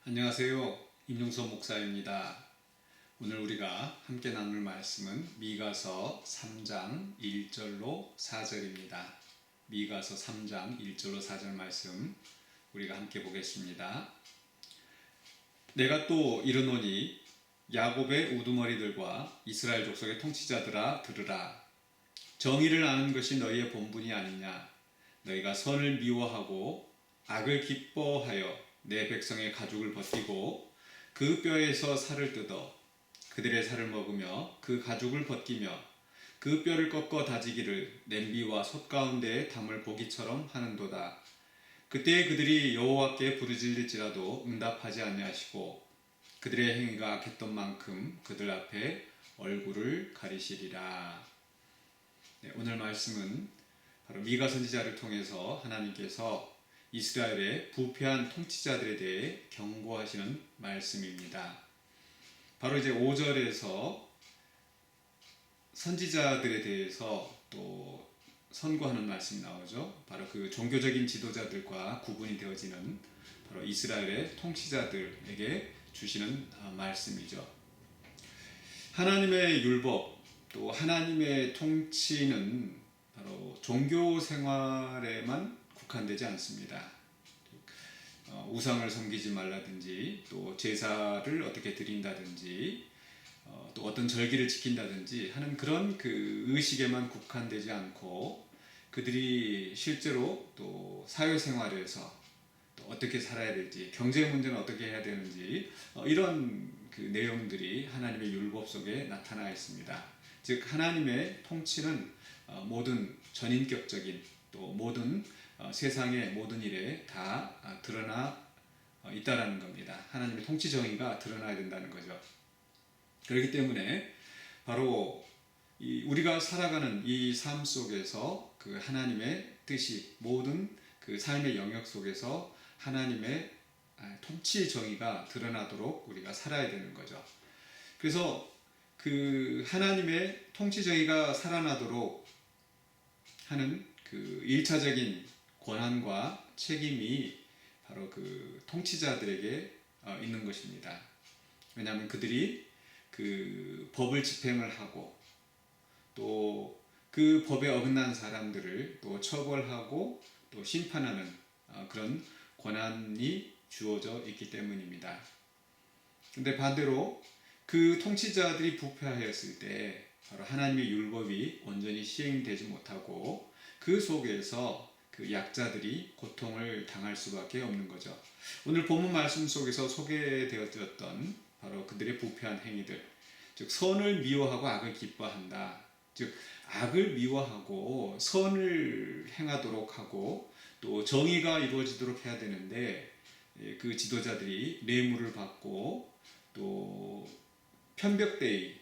안녕하세요. 임용서 목사입니다. 오늘 우리가 함께 나눌 말씀은 미가서 3장 1절로 4절입니다. 미가서 3장 1절로 4절 말씀 우리가 함께 보겠습니다. 내가 또 이르노니 야곱의 우두머리들과 이스라엘 족속의 통치자들아 들으라. 정의를 아는 것이 너희의 본분이 아니냐. 너희가 선을 미워하고 악을 기뻐하여 내 백성의 가죽을 벗기고 그 뼈에서 살을 뜯어 그들의 살을 먹으며 그 가죽을 벗기며 그 뼈를 꺾어 다지기를 냄비와 솥 가운데에 담을 고기처럼 하는도다. 그때 그들이 여호와께 부르짖을지라도 응답하지 아니하시고 그들의 행위가 악했던 만큼 그들 앞에 얼굴을 가리시리라. 오늘 말씀은 바로 미가 선지자를 통해서 하나님께서 이스라엘의 부패한 통치자들에 대해 경고하시는 말씀입니다. 바로 이제 5절에서 선지자들에 대해서 또 선고하는 말씀이 나오죠. 바로 그 종교적인 지도자들과 구분이 되어지는 바로 이스라엘의 통치자들에게 주시는 말씀이죠. 하나님의 율법 또 하나님의 통치는 바로 종교 생활에만 국한되지 않습니다. 우상을 섬기지 말라든지 또 제사를 어떻게 드린다든지 또 어떤 절기를 지킨다든지 하는 그런 그 의식에만 국한되지 않고 그들이 실제로 또 사회생활에서 또 어떻게 살아야 될지 경제 문제는 어떻게 해야 되는지 이런 그 내용들이 하나님의 율법 속에 나타나 있습니다. 즉 하나님의 통치는 모든 전인격적인 또 모든 세상의 모든 일에 다 드러나 있다라는 겁니다. 하나님의 통치 정의가 드러나야 된다는 거죠. 그렇기 때문에 바로 우리가 살아가는 이 삶 속에서 그 하나님의 뜻이 모든 그 삶의 영역 속에서 하나님의 통치 정의가 드러나도록 우리가 살아야 되는 거죠. 그래서 그 하나님의 통치 정의가 살아나도록 하는 그 1차적인 권한과 책임이 바로 그 통치자들에게 있는 것입니다. 왜냐하면 그들이 그 법을 집행을 하고 또 그 법에 어긋난 사람들을 또 처벌하고 또 심판하는 그런 권한이 주어져 있기 때문입니다. 근데 반대로 그 통치자들이 부패하였을 때 바로 하나님의 율법이 온전히 시행되지 못하고 그 속에서 그 약자들이 고통을 당할 수밖에 없는 거죠. 오늘 본문 말씀 속에서 소개되었던 바로 그들의 부패한 행위들, 즉 선을 미워하고 악을 기뻐한다. 즉 악을 미워하고 선을 행하도록 하고 또 정의가 이루어지도록 해야 되는데 그 지도자들이 뇌물을 받고 또 편벽대의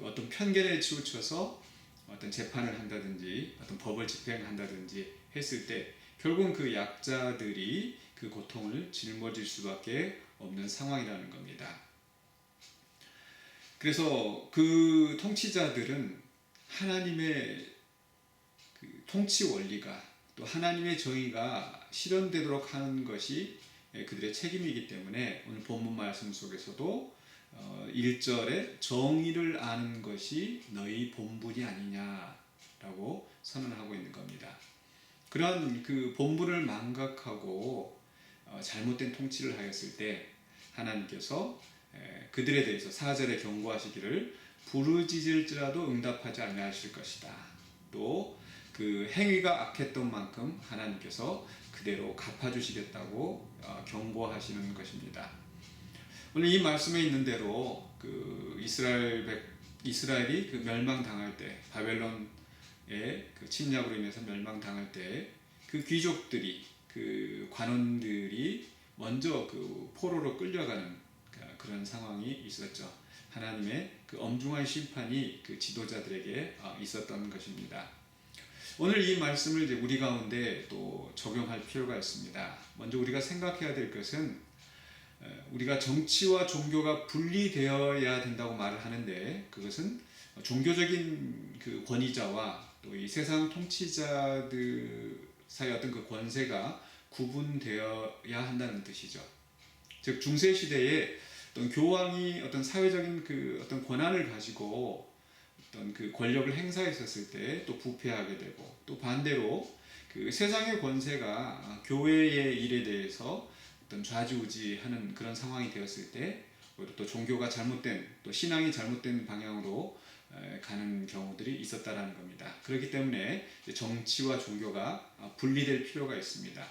어떤 편견에 치우쳐서 어떤 재판을 한다든지 어떤 법을 집행한다든지 했을 때 결국은 그 약자들이 그 고통을 짊어질 수밖에 없는 상황이라는 겁니다. 그래서 그 통치자들은 하나님의 그 통치 원리가 또 하나님의 정의가 실현되도록 하는 것이 그들의 책임이기 때문에 오늘 본문 말씀 속에서도 1절에 정의를 아는 것이 너희 본분이 아니냐라고 선언하고 있는 겁니다. 그런 그 본분을 망각하고 잘못된 통치를 하였을 때 하나님께서 그들에 대해서 4절에 경고하시기를 부르짖을지라도 응답하지 아니하실 것이다. 또 그 행위가 악했던 만큼 하나님께서 그대로 갚아주시겠다고 경고하시는 것입니다. 오늘 이 말씀에 있는 대로 그 이스라엘이 그 멸망당할 때 바벨론의 그 침략으로 인해서 멸망당할 때 그 귀족들이 그 관원들이 먼저 그 포로로 끌려가는 그런 상황이 있었죠. 하나님의 그 엄중한 심판이 그 지도자들에게 있었던 것입니다. 오늘 이 말씀을 이제 우리 가운데 또 적용할 필요가 있습니다. 먼저 우리가 생각해야 될 것은 우리가 정치와 종교가 분리되어야 된다고 말을 하는데 그것은 종교적인 그 권위자와 또 이 세상 통치자들 사이의 어떤 그 권세가 구분되어야 한다는 뜻이죠. 즉 중세 시대에 어떤 교황이 어떤 사회적인 그 어떤 권한을 가지고 어떤 그 권력을 행사했었을 때 또 부패하게 되고, 또 반대로 그 세상의 권세가 교회의 일에 대해서 어떤 좌지우지하는 그런 상황이 되었을 때, 오히려 또 종교가 잘못된, 또 신앙이 잘못된 방향으로 가는 경우들이 있었다라는 겁니다. 그렇기 때문에 정치와 종교가 분리될 필요가 있습니다.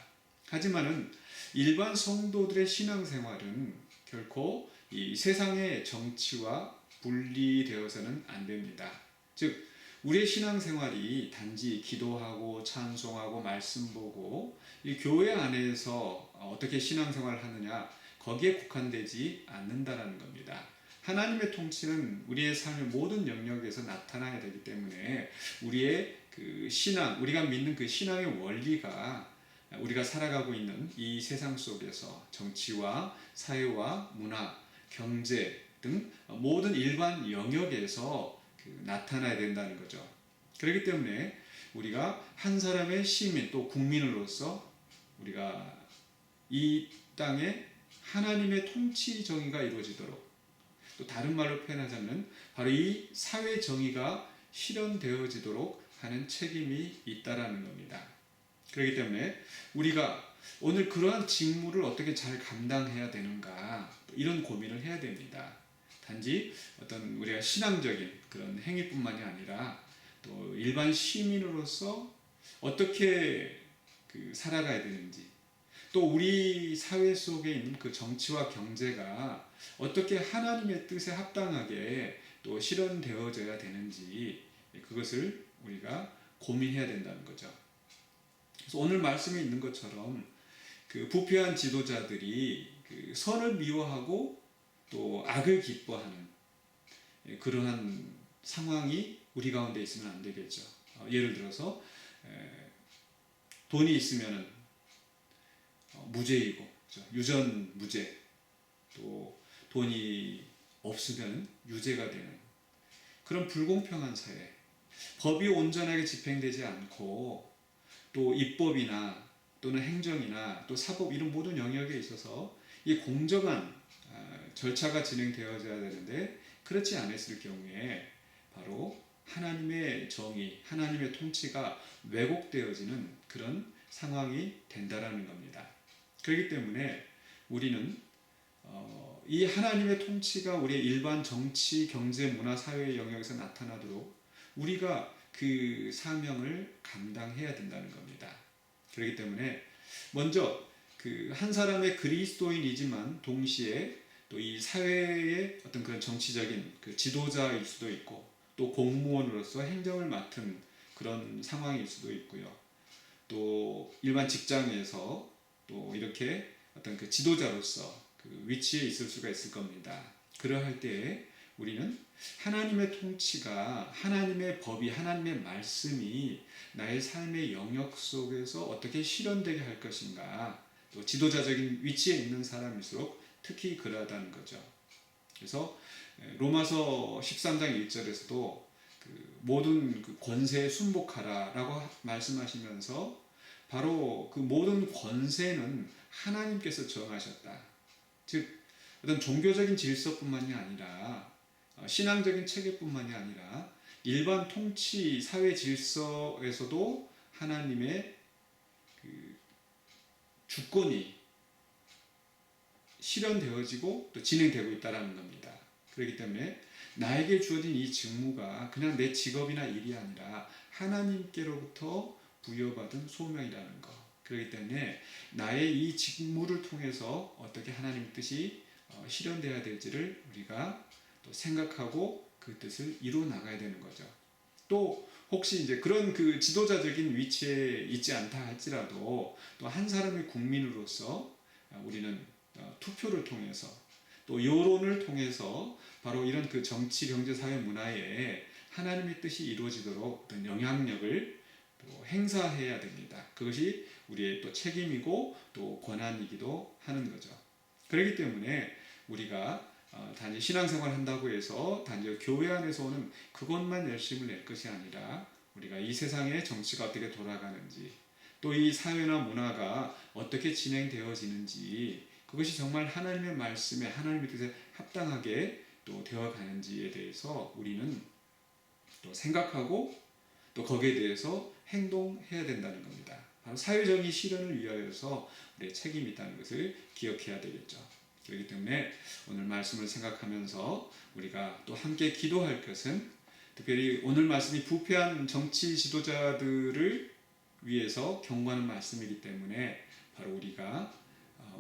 하지만은 일반 성도들의 신앙생활은 결코 이 세상의 정치와 분리되어서는 안 됩니다. 즉 우리의 신앙생활이 단지 기도하고 찬송하고 말씀 보고 이 교회 안에서 어떻게 신앙생활을 하느냐, 거기에 국한되지 않는다라는 겁니다. 하나님의 통치는 우리의 삶의 모든 영역에서 나타나야 되기 때문에 우리의 그 신앙, 우리가 믿는 그 신앙의 원리가 우리가 살아가고 있는 이 세상 속에서 정치와 사회와 문화, 경제 등 모든 일반 영역에서 나타나야 된다는 거죠. 그렇기 때문에 우리가 한 사람의 시민 또 국민으로서 우리가 이 땅에 하나님의 통치 정의가 이루어지도록, 또 다른 말로 표현하자면 바로 이 사회 정의가 실현되어지도록 하는 책임이 있다라는 겁니다. 그렇기 때문에 우리가 오늘 그러한 직무를 어떻게 잘 감당해야 되는가, 이런 고민을 해야 됩니다. 단지 어떤 우리가 신앙적인 그런 행위뿐만이 아니라 또 일반 시민으로서 어떻게 살아가야 되는지, 또 우리 사회 속에 있는 그 정치와 경제가 어떻게 하나님의 뜻에 합당하게 또 실현되어져야 되는지, 그것을 우리가 고민해야 된다는 거죠. 그래서 오늘 말씀에 있는 것처럼 그 부패한 지도자들이 그 선을 미워하고 또 악을 기뻐하는 그러한 상황이 우리 가운데 있으면 안 되겠죠. 예를 들어서 돈이 있으면 무죄이고, 유전 무죄, 또 돈이 없으면 유죄가 되는 그런 불공평한 사회, 법이 온전하게 집행되지 않고 또 입법이나 또는 행정이나 또 사법, 이런 모든 영역에 있어서 이 공정한 절차가 진행되어져야 되는데 그렇지 않았을 경우에 바로 하나님의 정의, 하나님의 통치가 왜곡되어지는 그런 상황이 된다라는 겁니다. 그렇기 때문에 우리는 이 하나님의 통치가 우리의 일반 정치, 경제, 문화, 사회 영역에서 나타나도록 우리가 그 사명을 감당해야 된다는 겁니다. 그렇기 때문에 먼저 그 한 사람의 그리스도인이지만 동시에 또 이 사회의 어떤 그런 정치적인 그 지도자일 수도 있고, 또 공무원으로서 행정을 맡은 그런 상황일 수도 있고요. 또 일반 직장에서 또 이렇게 어떤 그 지도자로서 그 위치에 있을 수가 있을 겁니다. 그러할 때에 우리는 하나님의 통치가, 하나님의 법이, 하나님의 말씀이 나의 삶의 영역 속에서 어떻게 실현되게 할 것인가, 또 지도자적인 위치에 있는 사람일수록 특히 그러하다는 거죠. 그래서 로마서 13장 1절에서도 그 모든 그 권세에 순복하라라고 말씀하시면서 바로 그 모든 권세는 하나님께서 정하셨다. 즉 어떤 종교적인 질서뿐만이 아니라 신앙적인 체계뿐만이 아니라 일반 통치 사회 질서에서도 하나님의 그 주권이 실현되어지고 또 진행되고 있다는 겁니다. 그렇기 때문에 나에게 주어진 이 직무가 그냥 내 직업이나 일이 아니라 하나님께로부터 부여받은 소명이라는 것. 그렇기 때문에 나의 이 직무를 통해서 어떻게 하나님의 뜻이 실현되어야 될지를 우리가 또 생각하고 그 뜻을 이루어 나가야 되는 거죠. 또 혹시 이제 그런 그 지도자적인 위치에 있지 않다 할지라도 또 한 사람의 국민으로서 우리는 투표를 통해서 또 여론을 통해서 바로 이런 그 정치, 경제, 사회, 문화에 하나님의 뜻이 이루어지도록 어떤 영향력을 또 행사해야 됩니다. 그것이 우리의 또 책임이고 또 권한이기도 하는 거죠. 그렇기 때문에 우리가 단지 신앙생활 한다고 해서 단지 교회 안에서 오는 그것만 열심을 낼 것이 아니라 우리가 이 세상의 정치가 어떻게 돌아가는지, 또 이 사회나 문화가 어떻게 진행되어지는지 그것이 정말 하나님의 말씀에 하나님의 뜻에 합당하게 또 되어가는지에 대해서 우리는 또 생각하고 또 거기에 대해서 행동해야 된다는 겁니다. 바로 사회정의 실현을 위하여서 우리의 책임이 있다는 것을 기억해야 되겠죠. 그렇기 때문에 오늘 말씀을 생각하면서 우리가 또 함께 기도할 것은, 특별히 오늘 말씀이 부패한 정치 지도자들을 위해서 경고하는 말씀이기 때문에 바로 우리가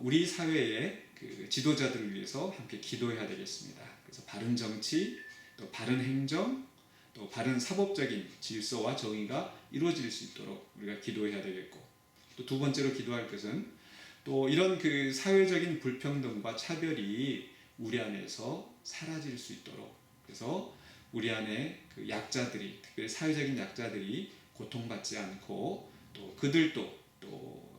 우리 사회의 그 지도자들을 위해서 함께 기도해야 되겠습니다. 그래서 바른 정치, 또 바른 행정, 또 바른 사법적인 질서와 정의가 이루어질 수 있도록 우리가 기도해야 되겠고, 또 두 번째로 기도할 것은 또 이런 그 사회적인 불평등과 차별이 우리 안에서 사라질 수 있도록, 그래서 우리 안에 그 약자들이, 특별히 사회적인 약자들이 고통받지 않고 또 그들도 또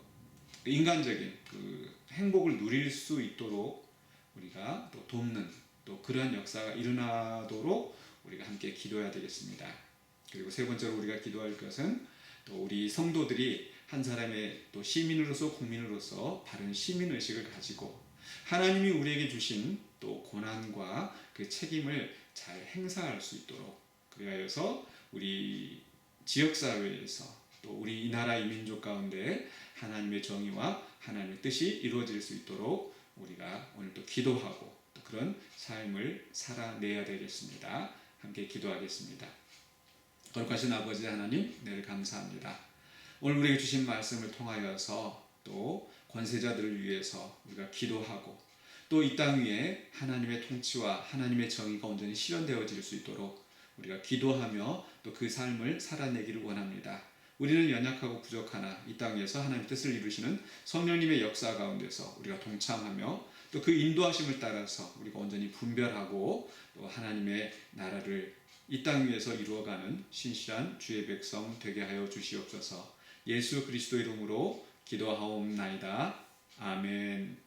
인간적인 그 행복을 누릴 수 있도록 우리가 또 돕는, 또 그러한 역사가 일어나도록 우리가 함께 기도해야 되겠습니다. 그리고 세 번째로 우리가 기도할 것은 또 우리 성도들이 한 사람의 또 시민으로서, 국민으로서 바른 시민의식을 가지고 하나님이 우리에게 주신 또 고난과 그 책임을 잘 행사할 수 있도록, 그리하여서 우리 지역사회에서 또 우리 이 나라 이 민족 가운데 하나님의 정의와 하나님의 뜻이 이루어질 수 있도록 우리가 오늘 또 기도하고 또 그런 삶을 살아내야 되겠습니다. 함께 기도하겠습니다. 거룩하신 아버지 하나님, 늘 감사합니다. 오늘 우리에게 주신 말씀을 통하여서 또 권세자들을 위해서 우리가 기도하고 또 이 땅 위에 하나님의 통치와 하나님의 정의가 온전히 실현되어질 수 있도록 우리가 기도하며 또 그 삶을 살아내기를 원합니다. 우리는 연약하고 부족하나 이 땅에서 하나님의 뜻을 이루시는 성령님의 역사 가운데서 우리가 동참하며 또 그 인도하심을 따라서 우리가 온전히 분별하고 또 하나님의 나라를 이 땅 위에서 이루어가는 신실한 주의 백성 되게 하여 주시옵소서. 예수 그리스도 이름으로 기도하옵나이다. 아멘.